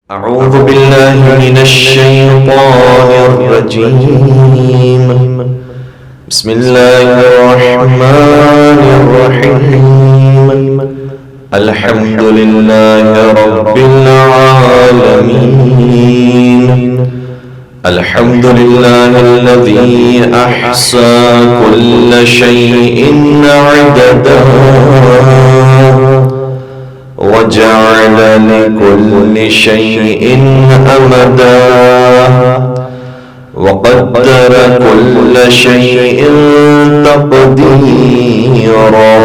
أعوذ بالله من الشيطان الرجيم. بسم الله الرحمن الرحيم. الحمد لله رب العالمين. الحمد لله الذي أحصى كل شيء عددا وجعل لكل شيء أمدا وقدر كل شيء تقديرا.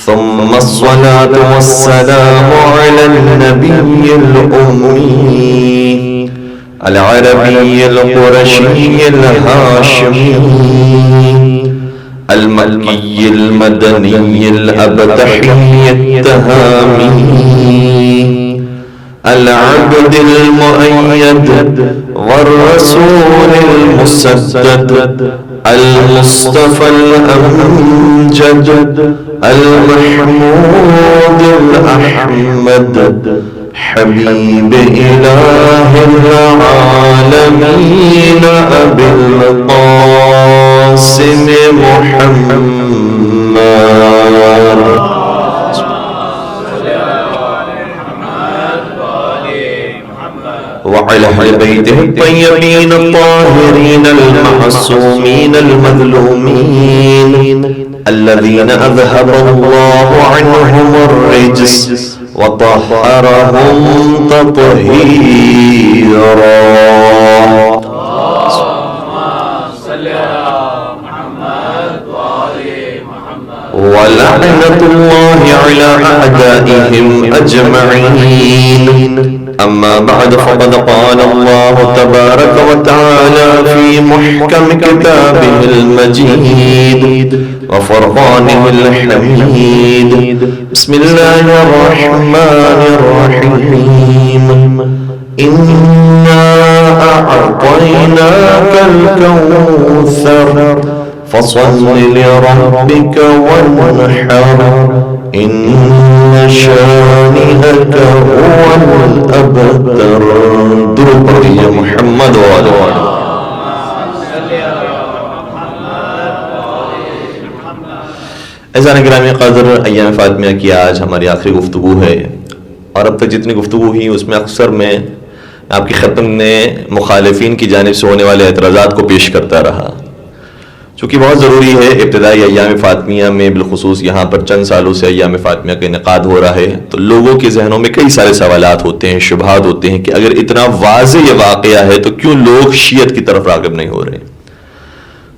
ثم الصلاة والسلام على النبي الأمي العربي القرشي الهاشمي المكي المدني الأبتحي التهامي العبد المؤيد والرسول المسدد المصطفى الأمجد المحمود الأحمد حبيب إله العالمين أبي القاسم محمد وعلى أهل بيته الطيبين الطاهرين المعصومين المظلومين الذين أذهب الله عنهم الرجس وطهرهم تطهيرا. ولعنة الله على أعدائهم أجمعين. أما بعد فقد قال الله تبارك وتعالى في محكم كتابه المجيد وفرقانه الحميد. بسم الله الرحمن الرحيم. إنا أعطيناك الكوثر فصل لربك وانحر إن شانئك هو الأبتر. درود يا محمد وعلى آله. عزیزان گرامی قدر، ایام فاطمیہ کی آج ہماری آخری گفتگو ہے، اور اب تک جتنی گفتگو ہوئی اس میں اکثر میں آپ کی خدمت میں مخالفین کی جانب سے ہونے والے اعتراضات کو پیش کرتا رہا، چونکہ بہت ضروری ہے. ابتدائی ایام فاطمیہ میں بالخصوص یہاں پر چند سالوں سے ایام فاطمیہ کا انعقاد ہو رہا ہے، تو لوگوں کے ذہنوں میں کئی سارے سوالات ہوتے ہیں، شبہات ہوتے ہیں کہ اگر اتنا واضح یہ واقعہ ہے تو کیوں لوگ شیعت کی طرف راغب نہیں ہو رہے.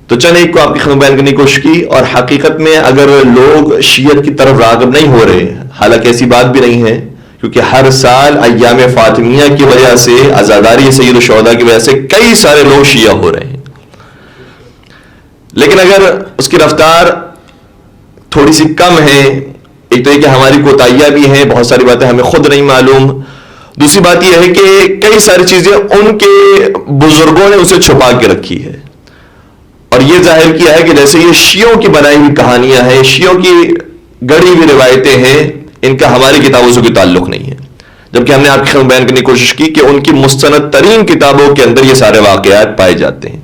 تو چند ایک کو آپ کی خدمت بیان کرنے کی کوشش کی، اور حقیقت میں اگر لوگ شیعت کی طرف راغب نہیں ہو رہے، حالانکہ ایسی بات بھی نہیں ہے، کیونکہ ہر سال ایام فاطمیہ کی وجہ سے، عزاداری سید الشہداء کی وجہ سے کئی سارے لوگ شیعہ ہو رہے ہیں، لیکن اگر اس کی رفتار تھوڑی سی کم ہے، ایک تو یہ کہ ہماری کوتاہیاں بھی ہیں، بہت ساری باتیں ہمیں خود نہیں معلوم، دوسری بات یہ ہے کہ کئی ساری چیزیں ان کے بزرگوں نے اسے چھپا کے رکھی ہے، اور یہ ظاہر کیا ہے کہ جیسے یہ شیعوں کی بنائی ہوئی کہانیاں ہیں، شیعوں کی گڑھی ہوئی روایتیں ہیں، ان کا ہماری کتابوں سے کوئی تعلق نہیں ہے، جبکہ ہم نے آپ کی خدمت بیان کرنے کی کوشش کی کہ ان کی مستند ترین کتابوں کے اندر یہ سارے واقعات پائے جاتے ہیں.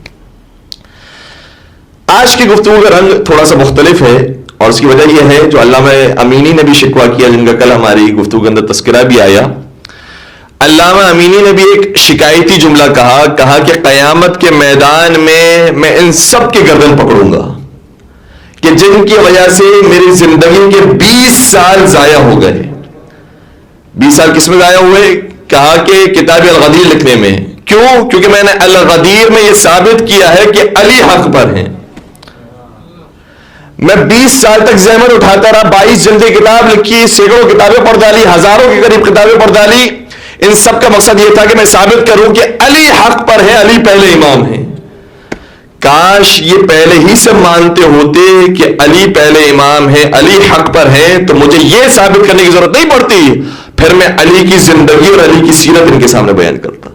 آج کی گفتگو کا رنگ تھوڑا سا مختلف ہے، اور اس کی وجہ یہ ہے جو علامہ امینی نے بھی شکوہ کیا، جن کا کل ہماری گفتگو کے اندر تذکرہ بھی آیا. علامہ امینی نے بھی ایک شکایتی جملہ کہا کہ قیامت کے میدان میں ان سب کی گردن پکڑوں گا کہ جن کی وجہ سے میری زندگی کے 20 سال ضائع ہو گئے. 20 سال کس میں ضائع ہوئے؟ کہا کہ کتاب الغدیر لکھنے میں. کیوں؟ کیونکہ میں نے الغدیر میں یہ ثابت کیا ہے کہ علی حق پر ہیں. میں 20 سال تک زحمت اٹھاتا رہا، 22 جلدیں کتاب لکھی، سینکڑوں کتابیں پڑھ ڈالی، ہزاروں کے قریب کتابیں پڑھ ڈالی. ان سب کا مقصد یہ تھا کہ میں ثابت کروں کہ علی حق پر ہے، علی پہلے امام ہیں. کاش یہ پہلے ہی سے مانتے ہوتے کہ علی پہلے امام ہے، علی حق پر ہے، تو مجھے یہ ثابت کرنے کی ضرورت نہیں پڑتی، پھر میں علی کی زندگی اور علی کی سیرت ان کے سامنے بیان کرتا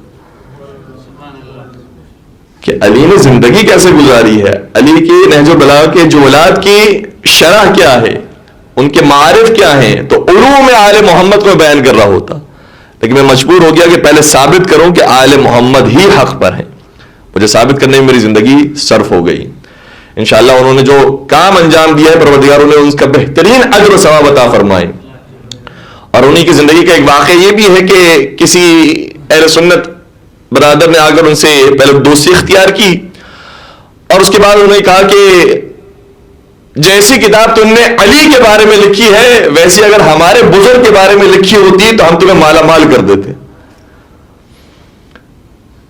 کہ علی نے زندگی کیسے گزاری ہے، علی کے نہج البلاغہ کے جملات کی شرح کیا ہے، ان کے معارف کیا ہیں. تو علوم آل محمد کو بیان کر رہا ہوتا، لیکن میں مجبور ہو گیا کہ پہلے ثابت کروں کہ آل محمد ہی حق پر ہیں. مجھے ثابت کرنے میں میری زندگی صرف ہو گئی. انشاءاللہ انہوں نے جو کام انجام دیا ہے پروردگار انہیں ان کا بہترین اجر و ثواب عطا فرمائے. اور انہی کی زندگی کا ایک واقعہ یہ بھی ہے کہ کسی اہل سنت برادر نے آ کر ان سے پہلے دوستی اختیار کی اور اس کے بعد انہوں نے کہا کہ جیسی کتاب تم نے علی کے بارے میں لکھی ہے ویسی اگر ہمارے بزرگ کے بارے میں لکھی ہوتی تو ہم تمہیں مالا مال کر دیتے.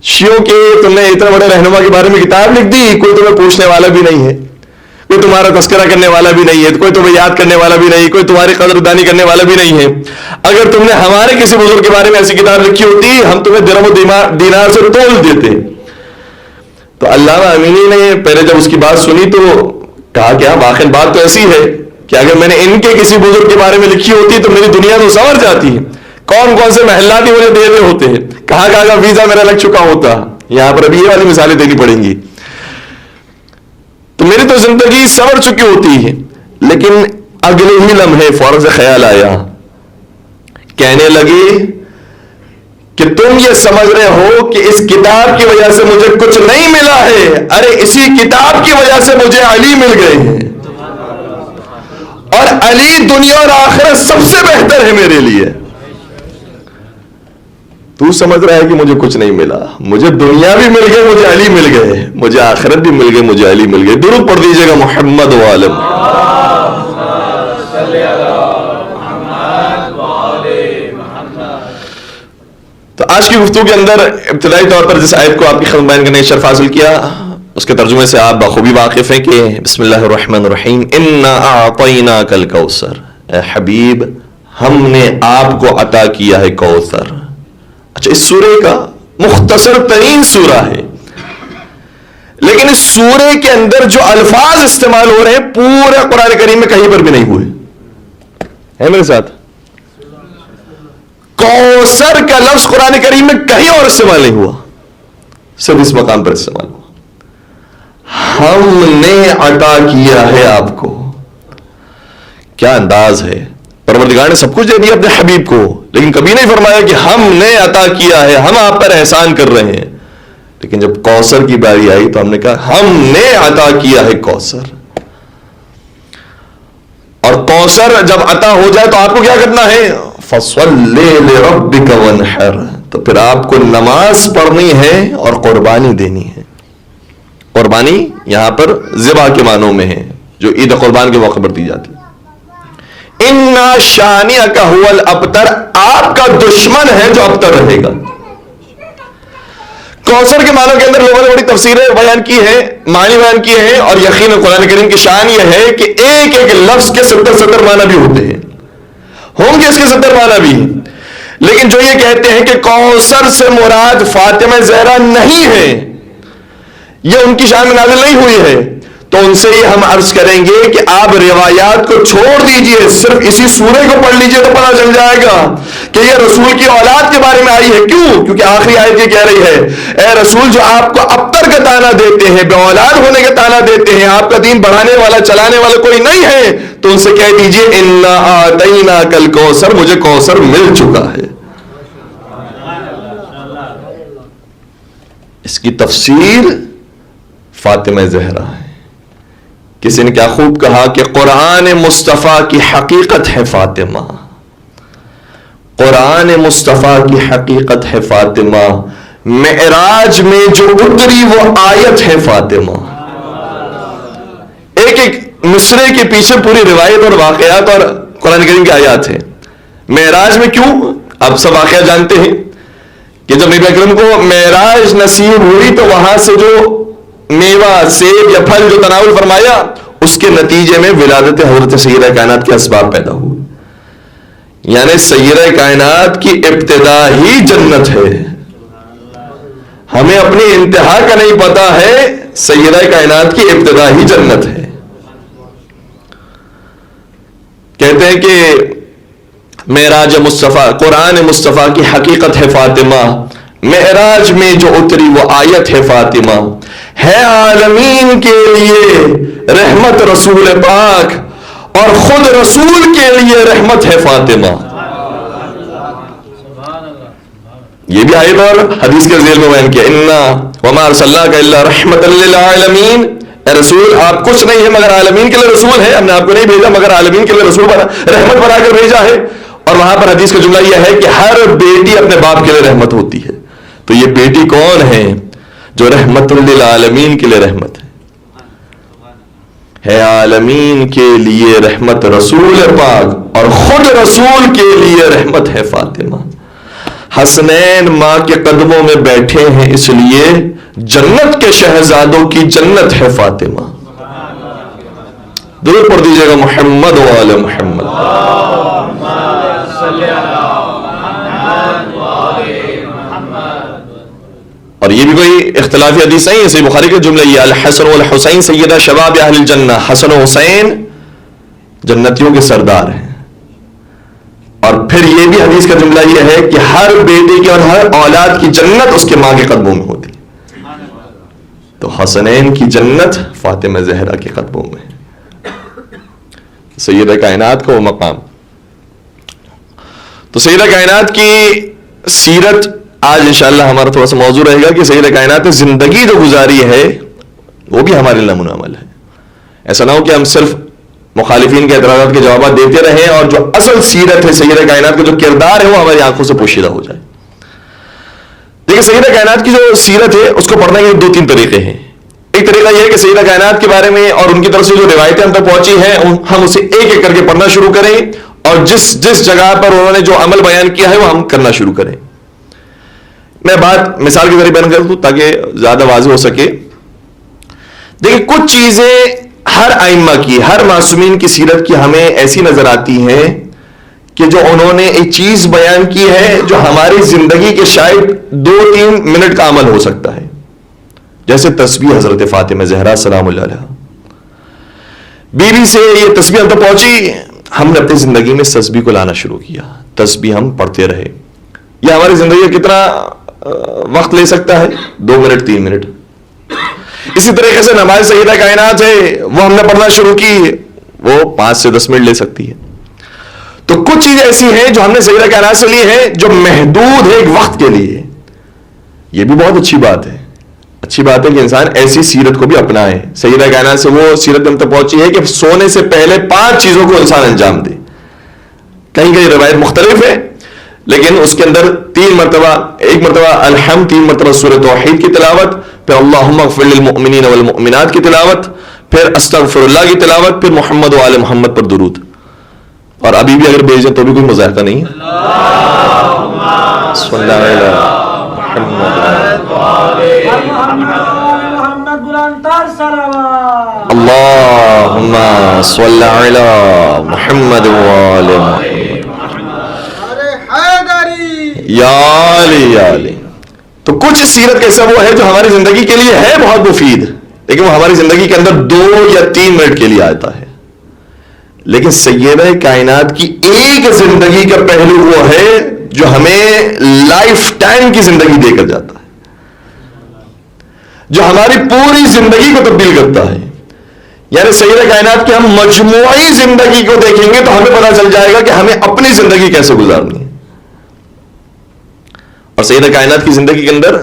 شیعوں کے تم نے اتنا بڑے رہنما کے بارے میں کتاب لکھ دی, کوئی تمہیں پوچھنے والا بھی نہیں ہے, کوئی تمہارا تذکرہ کرنے والا بھی نہیں ہے, کوئی تمہیں یاد کرنے والا بھی نہیں, کوئی تمہاری قدردانی کرنے والا بھی نہیں ہے. اگر تم نے ہمارے کسی بزرگ کے بارے میں ایسی کتاب لکھی ہوتی ہم تمہیں درہم و دینار سے تول دیتے. تو علامہ امینی نے پہلے جب اس کی بات سنی تو کہا کہ واقعی بات تو ایسی ہے کہ اگر میں نے ان کے کسی بزرگ کے بارے میں لکھی ہوتی تو میری دنیا تو سنور جاتی ہے. کون کون سے محلات ہی مجھے دے رہے ہوتے ہیں, کہاں کہاں کا ویزا میرا لگ چکا ہوتا. یہاں پر ابھی یہ والی مثالیں دینی پڑیں گی. تو میری تو زندگی سنور چکی ہوتی ہے. لیکن اگلے ہی لمحے فوراً سے خیال آیا, کہنے لگے کہ تم یہ سمجھ رہے ہو کہ اس کتاب کی وجہ سے مجھے کچھ نہیں ملا ہے, ارے اسی کتاب کی وجہ سے مجھے علی مل گئے ہیں, اور علی دنیا اور آخرت سب سے بہتر ہے میرے لیے. تو سمجھ رہا ہے کہ مجھے کچھ نہیں ملا, مجھے دنیا بھی مل گئی, مجھے علی مل گئے, مجھے آخرت بھی مل گئی, مجھے علی مل گئے. درود پڑھ دیجئے گا محمد و عالم. تو آج کی گفتگو کے اندر ابتدائی طور پر جس آیت کو آپ کی خدمت بیان کرنے شرف حاصل کیا اس کے ترجمے سے آپ بخوبی واقف ہیں کہ بسم اللہ الرحمن الرحیم انا اعطیناک الکوثر, اے حبیب ہم نے آپ کو عطا کیا ہے کوثر. اچھا, اس سورے کا مختصر ترین سورہ ہے, لیکن اس سورے کے اندر جو الفاظ استعمال ہو رہے ہیں پورے قرآن کریم میں کہیں پر بھی نہیں ہوئے ہیں. میرے ساتھ کوثر کا لفظ قرآن کریم میں کہیں اور استعمال نہیں ہوا, صرف اس مقام پر استعمال ہوا. ہم نے عطا کیا ہے آپ کو. کیا انداز ہے, پروردگار نے سب کچھ دے دیا اپنے حبیب کو, لیکن کبھی نہیں فرمایا کہ ہم نے عطا کیا ہے, ہم آپ پر احسان کر رہے ہیں. لیکن جب کوثر کی باری آئی تو ہم نے کہا ہم نے عطا کیا ہے کوثر. اور کوثر جب عطا ہو جائے تو آپ کو کیا کرنا ہے, فَصَلِّ لِرَبِّكَ وَانْحَرْ, تو پھر آپ کو نماز پڑھنی ہے اور قربانی دینی ہے. قربانی یہاں پر ذبح کے معنوں میں ہے جو عید قربان کے موقع پر دی جاتی. اِنَّا شَانِئَكَ هُوَ الْأَبْتَرُ, آپ کا دشمن ہے جو ابتر رہے گا. کوثر کے معنوں کے اندر لوگوں نے بڑی تفسیریں بیان کی ہے, معنی بیان کیے ہیں, اور یقین قرآن کریم کی شان یہ ہے کہ ایک ایک لفظ کے 70 معنی بھی ہوتے ہیں, ہوں گے اس کے 70 معنی بھی. لیکن جو یہ کہتے ہیں کہ کوثر سے مراد فاطمہ زہرا نہیں ہے, یہ ان کی شان میں نازل نہیں ہوئی ہے, تو ان سے یہ ہم عرض کریں گے کہ آپ روایات کو چھوڑ دیجئے, صرف اسی سورے کو پڑھ لیجئے تو پتہ چل جائے گا کہ یہ رسول کی اولاد کے بارے میں آئی ہے. کیوں؟ کیونکہ آخری آیت یہ کہہ رہی ہے اے رسول جو آپ کو ابتر کا تانا دیتے ہیں, بے اولاد ہونے کا تانا دیتے ہیں, آپ کا دین بڑھانے والا چلانے والا کوئی نہیں ہے, تو ان سے کہہ دیجئے انا اعطیناک الکوثر, مجھے کوثر مل چکا ہے. اس کی تفسیر فاطمہ زہرا ہے. کسی نے کیا خوب کہا کہ قرآن مصطفیٰ کی حقیقت ہے فاطمہ, قرآن مصطفیٰ کی حقیقت ہے فاطمہ, معراج میں جو اتری وہ آیت ہے فاطمہ. ایک ایک مصرے کے پیچھے پوری روایت اور واقعات اور قرآن کریم کی آیات ہیں. معراج میں کیوں, آپ سب واقعہ جانتے ہیں کہ جب نبی اکرم کو معراج نصیب ہوئی تو وہاں سے جو میوہ سیب یا پھل جو تناول فرمایا اس کے نتیجے میں ولادت حضرت سیدہ کائنات کے اسباب پیدا ہوئے. یعنی سیدہ کائنات کی ابتدا ہی جنت ہے. ہمیں اپنی انتہا کا نہیں پتا ہے, سیدہ کائنات کی ابتدا ہی جنت ہے. کہتے ہیں کہ معراج مصطفیٰ, قرآن مصطفیٰ کی حقیقت ہے فاطمہ, معراج میں جو اتری وہ آیت ہے فاطمہ, ہے عالمین کے لیے رحمت رسول پاک, اور خود رسول کے لیے رحمت ہے فاطمہ. یہ بھی آیت اور حدیث کے ذیل میں بیان کیا، انا وما ارسلناک الا رحمۃ للعالمین، اے رسول آپ کچھ نہیں ہے مگر عالمین کے لیے رسول ہے، ہم نے آپ کو نہیں بھیجا مگر عالمین کے لیے رسول بنا، رحمت بنا کر بھیجا ہے۔ اور وہاں پر حدیث کا جملہ یہ ہے کہ ہر بیٹی اپنے باپ کے لیے رحمت ہوتی ہے، تو یہ بیٹی کون ہے جو رحمت للعالمین کے لیے رحمت ہے عالمین کے لیے رحمت رسول پاک، اور خود رسول کے لیے رحمت ہے فاطمہ۔ حسنین ماں کے قدموں میں بیٹھے ہیں اس لیے جنت کے شہزادوں کی جنت ہے فاطمہ۔ درود پڑھ دیجیے گا محمد و آل محمد۔ اور یہ بھی کوئی اختلافی حدیث نہیں ہے، صحیح بخاری کا جملہ یہ، الحسن والحسین سیدہ شباب اہل الجنہ، حسن و حسین جنتیوں کے سردار ہیں۔ اور پھر یہ بھی حدیث کا جملہ یہ ہے کہ ہر بیٹے کی اور ہر اولاد کی جنت اس کے ماں کے قدموں میں ہوتی ہے، تو حسنین کی جنت فاطمہ زہرا کے قدموں میں، سیدہ کائنات کا وہ مقام۔ تو سیدہ کائنات کی سیرت آج انشاءاللہ ہمارا تھوڑا سا موضوع رہے گا کہ سیدہ کائنات نے زندگی جو گزاری ہے وہ بھی ہمارے لیے نمونہ عمل ہے۔ ایسا نہ ہو کہ ہم صرف مخالفین کے اعتراضات کے جوابات دیتے رہیں اور جو اصل سیرت ہے سیدہ کائنات کا جو کردار ہے وہ ہماری آنکھوں سے پوشیدہ ہو جائے۔ دیکھیں سیدہ کائنات کی جو سیرت ہے اس کو پڑھنے کے 2-3 طریقے ہیں۔ ایک طریقہ یہ ہے کہ سیدہ کائنات کے بارے میں اور ان کی طرف سے جو روایتیں ہم تک پہنچی ہیں ہم اسے ایک ایک کر کے پڑھنا شروع کریں، اور جس جگہ پر انہوں نے جو عمل بیان کیا ہے وہ ہم کرنا شروع کریں۔ میں بات مثال کے ذریعے بیان کر دوں تاکہ زیادہ واضح ہو سکے۔ دیکھیں کچھ چیزیں ہر ائمہ کی، ہر معصومین کی سیرت کی ہمیں ایسی نظر آتی ہیں کہ جو انہوں نے ایک چیز بیان کی ہے جو ہماری زندگی کے شاید 2-3 منٹ کا عمل ہو سکتا ہے، جیسے تسبیح حضرت فاطمہ زہرا سلام اللہ علیہا۔ بیوی سے یہ تسبیح ہم تک پہنچی، ہم نے اپنی زندگی میں تسبیح کو لانا شروع کیا، تسبیح ہم پڑھتے رہے۔ یہ ہماری زندگی کا کتنا وقت لے سکتا ہے؟ 2 منٹ 3 منٹ۔ اسی طریقے سے نماز سیدہ کائنات ہے وہ ہم نے پڑھنا شروع کی، وہ 5 سے 10 منٹ لے سکتی ہے۔ تو کچھ چیزیں ایسی ہیں جو ہم نے سیدہ کائنات سے لی ہیں جو محدود ہے ایک وقت کے لیے، یہ بھی بہت اچھی بات ہے۔ اچھی بات ہے کہ انسان ایسی سیرت کو بھی اپنائے۔ سیدہ کائنات سے وہ سیرت ہم تک پہنچی ہے کہ سونے سے پہلے 5 چیزوں کو انسان انجام دے۔ کہیں کہیں روایت مختلف ہے لیکن اس کے اندر 3 مرتبہ، ایک مرتبہ الحمد، 3 مرتبہ سورہ توحید کی تلاوت، پھر اللہم اغفر للمؤمنین والمؤمنات کی تلاوت، پھر استغفر اللہ کی تلاوت، پھر محمد و آل محمد پر درود۔ اور ابھی بھی اگر بھیجیں تو بھی کوئی مذائقہ نہیں ہے۔ صلی اللہ علیہ اللہم صلی علی محمد و آل محمد یا علی۔ تو کچھ سیرت کا سب وہ ہے جو ہماری زندگی کے لیے ہے بہت مفید، لیکن وہ ہماری زندگی کے اندر 2 یا 3 منٹ کے لیے آتا ہے۔ لیکن سیدہ کائنات کی ایک زندگی کا پہلو وہ ہے جو ہمیں لائف ٹائم کی زندگی دے کر جاتا ہے، جو ہماری پوری زندگی کو تبدیل کرتا ہے۔ یعنی سیدہ کائنات کی ہم مجموعی زندگی کو دیکھیں گے تو ہمیں پتہ چل جائے گا کہ ہمیں اپنی زندگی کیسے گزارنی ہے۔ اور سیدہ کائنات کی زندگی کے اندر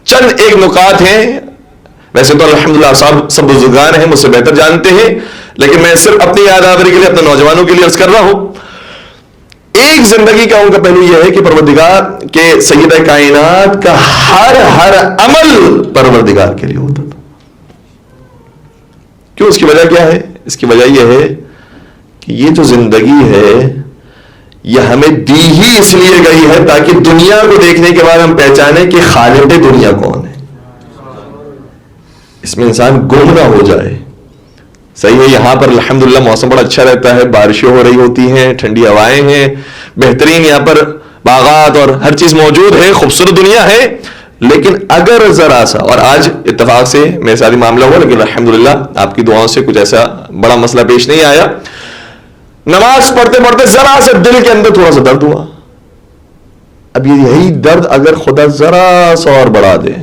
چند ایک نکات ہیں، ویسے تو الحمدللہ سب بزرگان ہیں مجھ سے بہتر جانتے ہیں، لیکن میں صرف اپنی یاد آوری کے لیے، اپنے نوجوانوں کے لیے عرض کر رہا ہوں۔ ایک زندگی کا ان کا پہلو یہ ہے کہ پروردگار کے سیدہ کائنات کا ہر عمل پروردگار کے لیے ہوتا تھا۔ کیوں؟ اس کی وجہ کیا ہے؟ اس کی وجہ یہ ہے کہ یہ جو زندگی ہے یہ ہمیں دی ہی اس لیے گئی ہے تاکہ دنیا کو دیکھنے کے بعد ہم پہچانیں کہ خالق دنیا کون ہے۔ اس میں انسان گم نہ ہو جائے۔ صحیح ہے، یہاں پر الحمدللہ موسم بڑا اچھا رہتا ہے، بارشیں ہو رہی ہوتی ہیں، ٹھنڈی ہوائیں ہیں، بہترین یہاں پر باغات اور ہر چیز موجود ہے، خوبصورت دنیا ہے۔ لیکن اگر ذرا سا، اور آج اتفاق سے میرے ساتھ معاملہ ہوا لیکن الحمدللہ آپ کی دعاؤں سے کچھ ایسا بڑا مسئلہ پیش نہیں آیا، نماز پڑھتے پڑھتے ذرا سے دل کے اندر تھوڑا سا درد ہوا۔ اب یہی درد اگر خدا ذرا سا اور بڑھا دے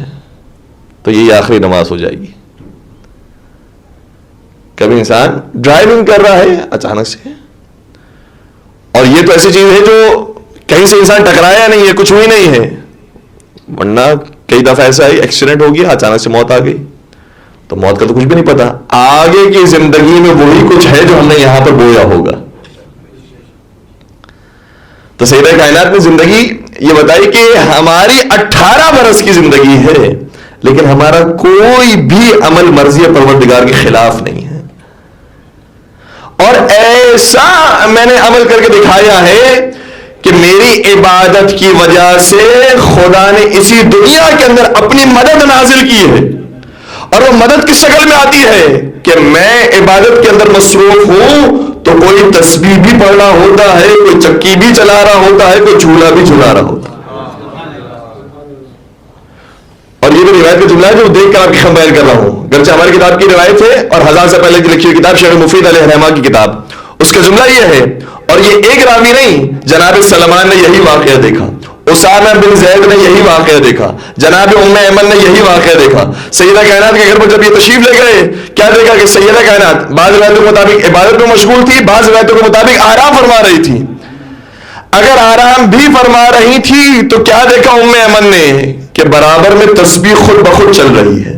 تو یہی آخری نماز ہو جائے گی۔ کبھی انسان ڈرائیونگ کر رہا ہے اچانک سے، اور یہ تو ایسی چیز ہے جو کہیں سے انسان ٹکرایا نہیں ہے، کچھ ہوئی نہیں ہے، ورنہ کئی دفعہ ایسا ہے ایکسیڈنٹ ہو گیا, اچانک سے موت آ گئی, تو موت کا تو کچھ بھی نہیں پتا, آگے کی زندگی میں وہی کچھ ہے جو ہم نے یہاں پر بویا ہوگا. تو سیدہ کائنات نے زندگی یہ بتائی کہ ہماری 18 برس کی زندگی ہے, لیکن ہمارا کوئی بھی عمل مرضی پروردگار کے خلاف نہیں ہے. اور ایسا میں نے عمل کر کے دکھایا ہے کہ میری عبادت کی وجہ سے خدا نے اسی دنیا کے اندر اپنی مدد نازل کی ہے. اور وہ مدد کس شکل میں آتی ہے کہ میں عبادت کے اندر مصروف ہوں تو کوئی تسبیح بھی پڑھ رہا ہوتا ہے, کوئی چکی بھی چلا رہا ہوتا ہے, کوئی جھولا بھی جھلا رہا ہوتا ہے. اور یہ بھی روایت کا جملہ ہے جو دیکھ کر آپ کی بیان کر رہا ہوں, گرچہ ہماری کتاب کی روایت ہے اور ہزار سے پہلے کی لکھی ہوئی کتاب شیخ مفید علیہ الرحمہ کی کتاب, اس کا جملہ یہ ہے, اور یہ ایک راوی نہیں, جناب سلمان نے یہی واقعہ دیکھا, اسامہ بن زید نے یہی واقعہ دیکھا, جناب ام ایمن نے یہی واقعہ دیکھا. سیدہ کائنات کے گھر پر جب یہ تشریف لے گئے, کیا دیکھا کہ سیدہ کائنات بعض روایتوں کے مطابق عبادت میں مشغول تھی, بعض روایتوں کے مطابق آرام فرما رہی تھی. اگر آرام بھی فرما رہی تھی تو کیا دیکھا ام ایمن نے کہ برابر میں تسبیح خود بخود چل رہی ہے.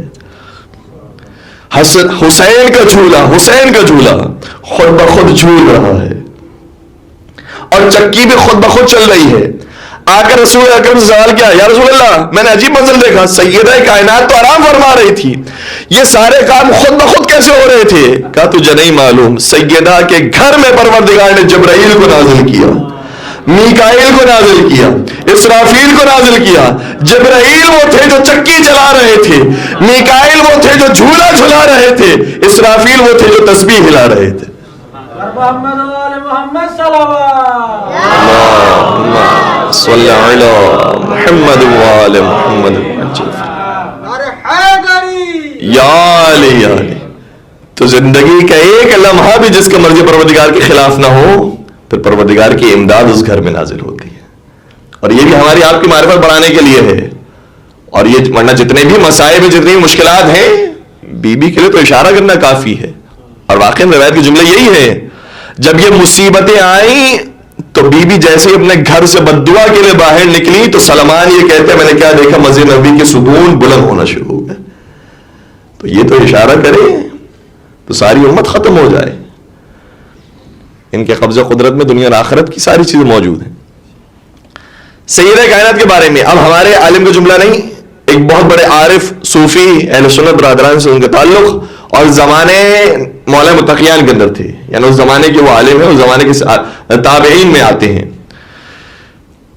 حسین کا جھولا خود بخود جھول رہا ہے, اور چکی بھی خود بخود چل رہی ہے. آ کر رسول اکرم سے سوال کیا, یا رسول اللہ میں نے عجیب منظر دیکھا, سیدہ کائنات تو آرام فرما رہی تھی, یہ سارے کام خود بخود کیسے ہو رہے تھے؟ کہا تجھے نہیں معلوم, سیدہ کے گھر میں پروردگار نے جبرائیل کو نازل کیا, میکائیل کو نازل کیا, اسرافیل کو نازل کیا. جبرائیل وہ تھے جو چکی چلا رہے تھے, میکائیل وہ تھے جو جھولا جھلا رہے تھے, اسرافیل وہ تھے جو تسبیح ہلا رہے تھے. محمد صلوات صلی علی محمد وآل محمد یا علی. تو زندگی کا ایک لمحہ بھی جس کا مرضی پروردگار کے خلاف نہ ہو, پھر پروردگار کی امداد اس گھر میں نازل ہوتی ہے. اور یہ بھی ہماری آپ کی معرفت بڑھانے کے لیے ہے. اور یہ ورنہ جتنے بھی مصائب جتنی مشکلات ہیں, بی بی کے لیے تو اشارہ کرنا کافی ہے. اور واقعی روایت کی جملہ یہی ہے, جب یہ مصیبتیں آئیں تو بی بی جیسے ہی اپنے گھر سے بددعا کے لیے باہر نکلی تو سلمان یہ کہتے ہیں میں نے کیا دیکھا, مسجد نبی کے ستون بلند ہونا شروع ہو گئے. تو یہ تو اشارہ کرے تو ساری امت ختم ہو جائے. ان کے قبضہ قدرت میں دنیا اور آخرت کی ساری چیزیں موجود ہیں. سیدہ کائنات کے بارے میں اب ہمارے عالم کا جملہ نہیں, ایک بہت بڑے عارف صوفی اہل سنت برادران سے ان کا تعلق, اور زمانے مولا متقیان کے اندر تھے, یعنی اس زمانے کے وہ عالم ہیں, اس زمانے کے تابعین میں آتے ہیں.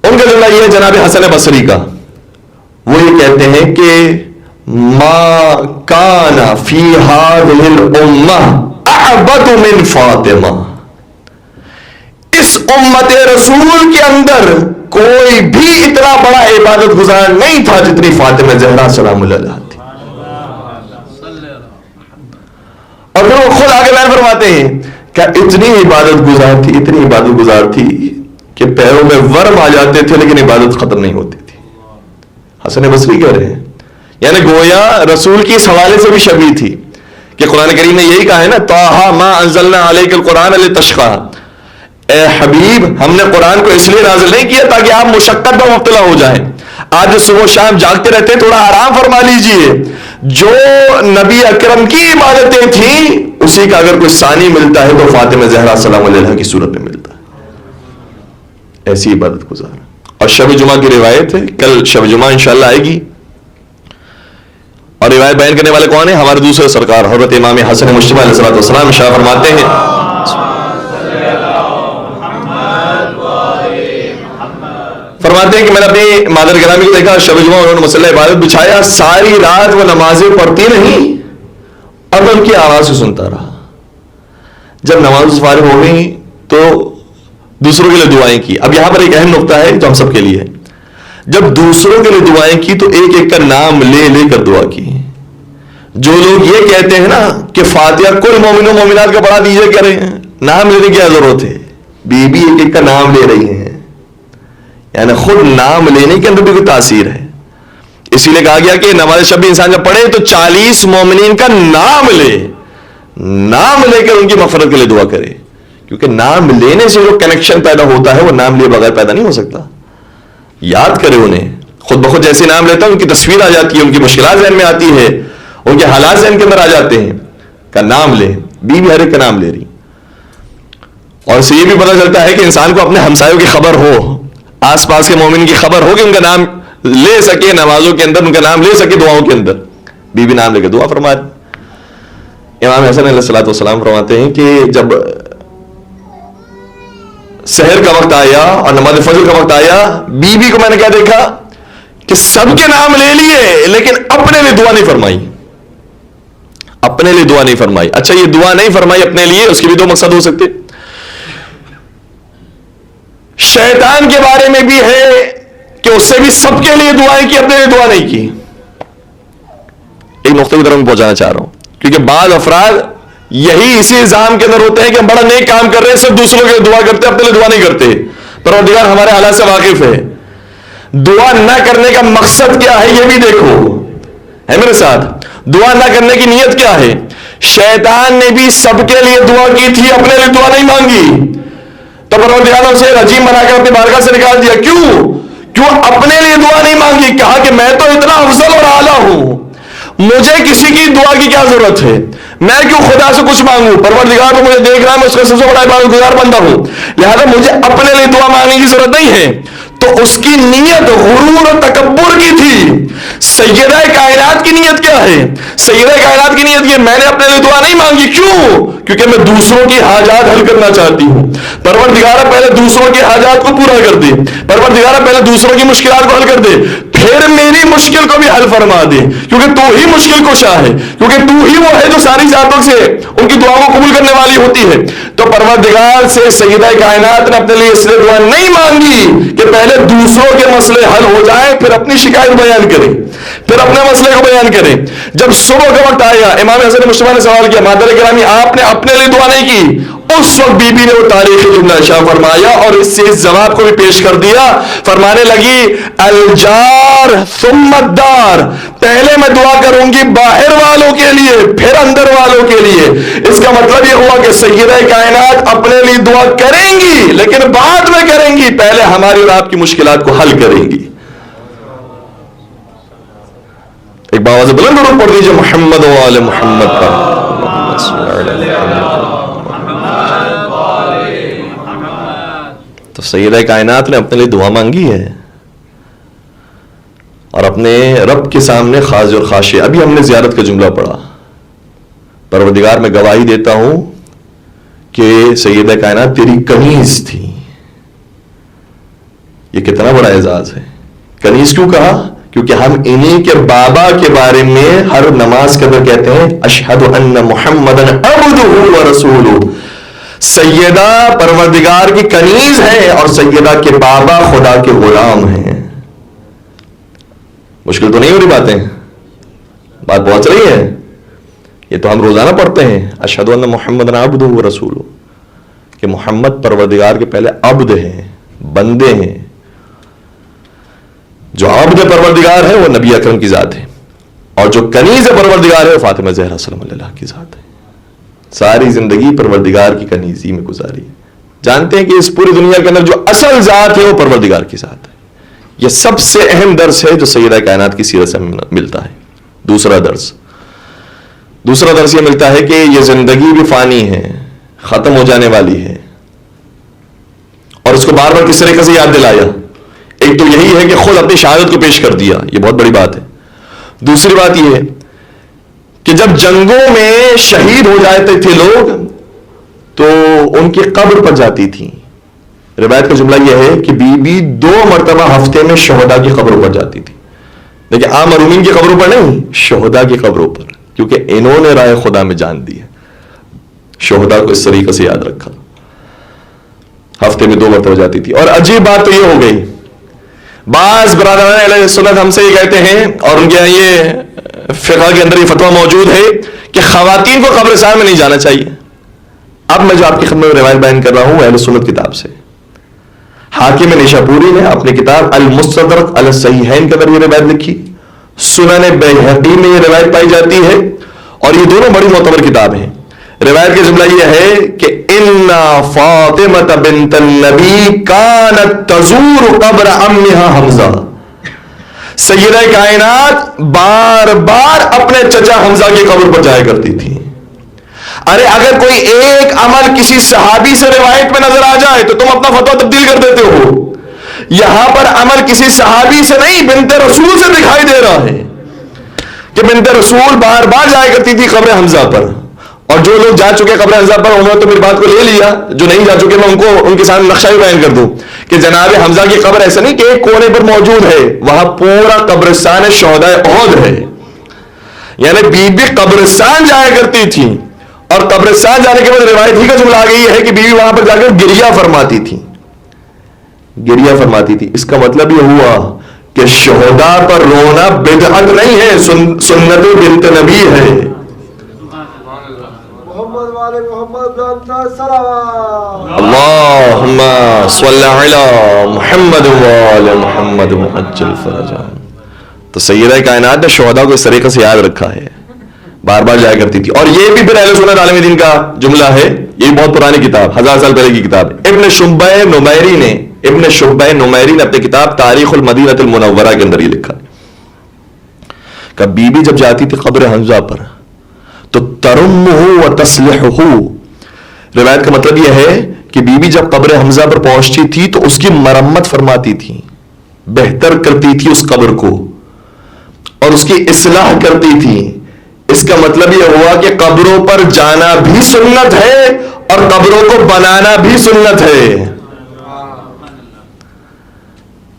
ان کا جملہ یہ ہے جناب حسن بصری کا, وہ یہ کہتے ہیں کہ ما کان فی هذه الامہ اعبد من فاطمہ, اس امت رسول کے اندر کوئی بھی اتنا بڑا عبادت گزار نہیں تھا جتنی فاطمہ زہرا سلام اللہ علیہا تھی. اور پھر وہ خود آگے بیان فرماتے ہیں کہ اتنی عبادت گزار تھی کہ پیروں میں ورم آ جاتے تھے لیکن عبادت ختم نہیں ہوتی تھی. حسن بصری کہہ رہے ہیں, یعنی گویا رسول کی اس حوالے سے بھی شبیہ تھی کہ قرآن کریم نے یہی کہا ہے نا, طٰہٰ ما انزلنا علیک القرآن لتشقیٰ, اے حبیب ہم نے قرآن کو اس لیے نازل نہیں کیا تاکہ آپ مشقت میں مبتلا ہو جائیں. آج صبح و شام جاگتے رہتے ہیں, تھوڑا آرام فرما لیجئے. جو نبی اکرم کی عبادتیں تھیں اسی کا اگر کوئی ثانی ملتا ہے تو فاطمہ زہرا سلام علیہا کی صورت میں ملتا ہے. ایسی عبادت گزار. اور شب جمعہ کی روایت ہے, کل شب جمعہ انشاءاللہ آئے گی, اور روایت بیان کرنے والے کون ہیں؟ ہمارے دوسرے سرکار حضرت امام حسن مجتبی علیہ السلام ارشاد فرماتے ہیں کہ میں نے اپنی مادر گرامی کو دیکھا, شب جمعہ انہوں نے مسلح عبادت بچھایا, ساری رات وہ نمازیں پڑھتی نہیں اور میں ان کی آواز سے سنتا رہا. جب نماز سے فارغ ہو گئی تو دوسروں کے لیے دعائیں کی. اب یہاں پر ایک اہم نقطہ ہے جو ہم سب کے لیے ہے, جب دوسروں کے لیے دعائیں کی تو ایک ایک کا نام لے لے کر دعا کی. جو لوگ یہ کہتے ہیں نا کہ فاتحہ کل مومن و مومنات کا پڑھا دیجئے, کہہ رہے ہیں نام لینے کی کیا ضرورت ہے؟ بی بی ایک ایک کا نام لے رہی ہیں, یعنی خود نام لینے کے اندر بھی کوئی تاثیر ہے. اسی لیے کہا گیا کہ نماز شب بھی انسان جب پڑھے تو 40 مومنین کا نام لے کر ان کی مغفرت کے لیے دعا کرے, کیونکہ نام لینے سے جو کنیکشن پیدا ہوتا ہے وہ نام لیے بغیر پیدا نہیں ہو سکتا. یاد کرے انہیں, خود بخود جیسے نام لیتا ہوں ان کی تصویر آ جاتی ہے, ان کی مشکلات ذہن میں آتی ہے, ان کے حالات ذہن کے اندر آ جاتے ہیں. کا نام لے, بیوی ہر ایک کا نام لے رہی. اور اسے یہ بھی پتہ چلتا ہے کہ انسان کو اپنے ہمسایوں کی خبر ہو, آس پاس کے مومن کی خبر ہو, کہ ان کا نام لے سکے نمازوں کے اندر, ان کا نام لے سکے دعاؤں کے اندر. بیوی نام لے کے دعا فرما دی. امام حسن علیہ الصلوۃ والسلام فرماتے ہیں کہ جب سحر کا وقت آیا اور نماز فجر کا وقت آیا, بیوی کو میں نے کیا دیکھا کہ سب کے نام لے لیے لیکن اپنے لیے دعا نہیں فرمائی. اپنے لیے دعا نہیں فرمائی. اچھا, یہ دعا نہیں فرمائی اپنے لیے, اس کے بھی دو مقصد ہو سکتے. شیطان کے بارے میں بھی ہے کہ اس سے بھی سب کے لیے دعائیں کی, اپنے لیے دعا نہیں کی. ایک نقطے کی طرف میں پہنچانا چاہ رہا ہوں, کیونکہ بعض افراد یہی اسی الزام کے اندر ہوتے ہیں کہ ہم بڑا نیک کام کر رہے ہیں, صرف دوسروں کے لیے دعا کرتے ہیں, اپنے لیے دعا نہیں کرتے. پروردگار ہمارے حالات سے واقف ہے. دعا نہ کرنے کا مقصد کیا ہے یہ بھی دیکھو, ہے میرے ساتھ. دعا نہ کرنے کی نیت کیا ہے؟ شیطان نے بھی سب کے لیے دعا کی تھی, اپنے لیے دعا نہیں مانگی. تو پروردگار نے اسے رجیم بنا کر اپنی بارگاہ سے نکال دیا. کیوں اپنے لیے دعا نہیں مانگی؟ کہا کہ میں تو اتنا افضل اور اعلیٰ ہوں, مجھے کسی کی دعا کی کیا ضرورت ہے, میں کیوں خدا سے کچھ مانگوں؟ پروردگار تو مجھے دیکھ رہا ہے, میں اس کا سب سے بڑا عبادت گزار بندہ ہوں, لہذا مجھے اپنے لیے دعا مانگنے کی ضرورت نہیں ہے. تو اس کی نیت غرور اور تکبر کی تھی. سیدہ کائنات کی نیت کیا ہے؟ سیدہ کائنات کی نیت یہ, میں نے اپنے لیے دعا نہیں مانگی. کیونکہ میں دوسروں کی حاجات حل کرنا چاہتی ہوں. پروردگارہ پہلے دوسروں کی حاجات کو پورا کر دے, پروردگارہ پہلے دوسروں کی مشکلات کو حل کر دے, پھر میری مشکل کو بھی حل فرما دے, کیونکہ تو ہی مشکل کشا ہے, کیونکہ تو ہی وہ ہے جو ساری ذاتوں سے ان کی دعاؤں کو قبول کرنے والی ہوتی ہے. تو پروردگار سے سیدہ کائنات نے اپنے لیے اس لیے دعا نہیں مانگی کہ پہلے دوسروں کے مسئلے حل ہو جائیں, پھر اپنی شکایت بیان کریں, پھر اپنے مسئلے کو بیان کریں. جب صبح کا وقت آیا, امام حسن مصطفیٰ نے سوال کیا, مادر گرامی آپ نے اپنے لیے دعا نہیں کی. اس وقت بی بی نے وہ تاریخی جملہ ارشاد فرمایا اور اس سے اس جواب کو بھی پیش کر دیا. فرمانے لگی, الجار ثم الدار, پہلے میں دعا کروں گی باہر والوں کے لیے, پھر اندر والوں کے لیے. اس کا مطلب یہ ہوا کہ سیدہ کائنات اپنے لیے دعا کریں گی لیکن بعد میں کریں گی, پہلے ہماری اور آپ کی مشکلات کو حل کریں گی. ایک باواز بلند اور پڑھ دیجیے محمد و آل محمد کا. تو سیدہ کائنات نے اپنے لیے دعا مانگی ہے اور اپنے رب کے سامنے خاضع اور خاشع. ابھی ہم نے زیارت کا جملہ پڑھا, پروردگار میں گواہی دیتا ہوں کہ سیدہ کائنات تیری کنیز تھی. یہ کتنا بڑا اعزاز ہے. کنیز کیوں کہا؟ کیونکہ ہم انہی کے بابا کے بارے میں ہر نماز کے اندر کہتے ہیں اشہد ان محمدن عبدہ و رسولہ. سیدہ پروردگار کی کنیز ہے اور سیدہ کے بابا خدا کے غلام ہیں. مشکل تو نہیں ہو رہی باتیں, بات پہنچ رہی ہے. یہ تو ہم روزانہ پڑھتے ہیں اشہد ان محمدن عبدہ و رسولہ, کہ محمد پروردگار کے پہلے عبد ہیں, بندے ہیں. جو عبد پروردگار ہے وہ نبی اکرم کی ذات ہے, اور جو کنیز پروردگار ہے وہ فاطمہ زہرا سلام اللہ کی ذات ہے. ساری زندگی پروردگار کی کنیزی میں گزاری. جانتے ہیں کہ اس پوری دنیا کے اندر جو اصل ذات ہے وہ پروردگار کی ذات ہے. یہ سب سے اہم درس ہے جو سیدہ کائنات کی سیرت سے ملتا ہے. دوسرا درس یہ ملتا ہے کہ یہ زندگی بھی فانی ہے, ختم ہو جانے والی ہے, اور اس کو بار بار کس طریقے سے یاد دلایا. ایک تو یہی ہے کہ خود اپنی شہادت کو پیش کر دیا, یہ بہت بڑی بات ہے. دوسری بات یہ ہے کہ جب جنگوں میں شہید ہو جاتے تھے لوگ تو ان کی قبر پر جاتی تھی. روایت کا جملہ یہ ہے کہ بی بی 2 مرتبہ ہفتے میں شہداء کی قبروں پر جاتی تھی. لیکن عام مرحومین کی قبروں پر نہیں, شہداء کی قبروں پر, کیونکہ انہوں نے رائے خدا میں جان دی ہے. شہداء کو اس طریقے سے یاد رکھا. ہفتے میں 2 مرتبہ جاتی تھی. اور عجیب بات تو یہ ہو گئی, بعض برادران اہل سنت ہم سے یہ کہتے ہیں, اور ان کے یہ فقہ کے اندر یہ فتویٰ موجود ہے کہ خواتین کو قبرستان میں نہیں جانا چاہیے. اب میں جو آپ کی خدمت میں روایت بیان کر رہا ہوں اہل سنت کتاب سے, حاکم نیشاپوری نے اپنی کتاب المستدرک علی الصحیحین کے اندر یہ روایت لکھی. سنن بیہقی میں یہ روایت پائی جاتی ہے, اور یہ دونوں بڑی معتبر کتاب ہیں. روایت کا جملہ یہ ہے کہ ان فاطمہ بنت النبی کانت تزور قبر امہا حمزہ. سیدہ کائنات بار بار اپنے چچا حمزہ کی قبر پر جایا کرتی تھی. ارے اگر کوئی ایک عمل کسی صحابی سے روایت میں نظر آ جائے تو تم اپنا فتویٰ تبدیل کر دیتے ہو. یہاں پر عمل کسی صحابی سے نہیں بنت رسول سے دکھائی دے رہا ہے کہ بنت رسول بار بار جایا کرتی تھی قبر حمزہ پر. اور جو لوگ جا چکے قبر حمزہ پر انہوں نے تو میری بات کو لے لیا, جو نہیں جا چکے میں ان کو ان کے سامنے نقشہ بھی بیان کر دوں کہ جناب حمزہ کی قبر ایسا نہیں کہ ایک کونے پر موجود ہے, وہاں پورا قبرستان شہداء احد ہے. یعنی بی بی قبرستان جایا کرتی تھی اور قبرستان جانے کے بعد روایت ہی کا جملہ آ گئی ہے کہ بیوی وہاں پر جا کر گریہ فرماتی تھی, گریہ فرماتی تھی. اس کا مطلب یہ ہوا کہ شہداء پر رونا بدعت نہیں ہے, سنت بنت نبی ہے. محمد والے محمد صلوات اللہم صلی علی محمد وعلی محمد وعجل فرجہم. تو سیدہ کائنات نے شہداء کو اس طریقے سے یاد رکھا ہے, بار بار جایا کرتی تھی. اور یہ بھی پھر اہل سنت عالم دین کا جملہ ہے, یہ بہت پرانی کتاب, 1000 سال پہلے کی کتاب. ابن شبہ نمیری نے اپنی کتاب تاریخ المدینہ المنورہ کے اندر یہ لکھا کہ بی بی جب جاتی تھی قبر حمزہ پر تو ترمہ و تصلحہ, روایت کا مطلب یہ ہے کہ بی بی جب قبر حمزہ پر پہنچتی تھی تو اس کی مرمت فرماتی تھی, بہتر کرتی تھی اس قبر کو اور اس کی اصلاح کرتی تھی. اس کا مطلب یہ ہوا کہ قبروں پر جانا بھی سنت ہے اور قبروں کو بنانا بھی سنت ہے.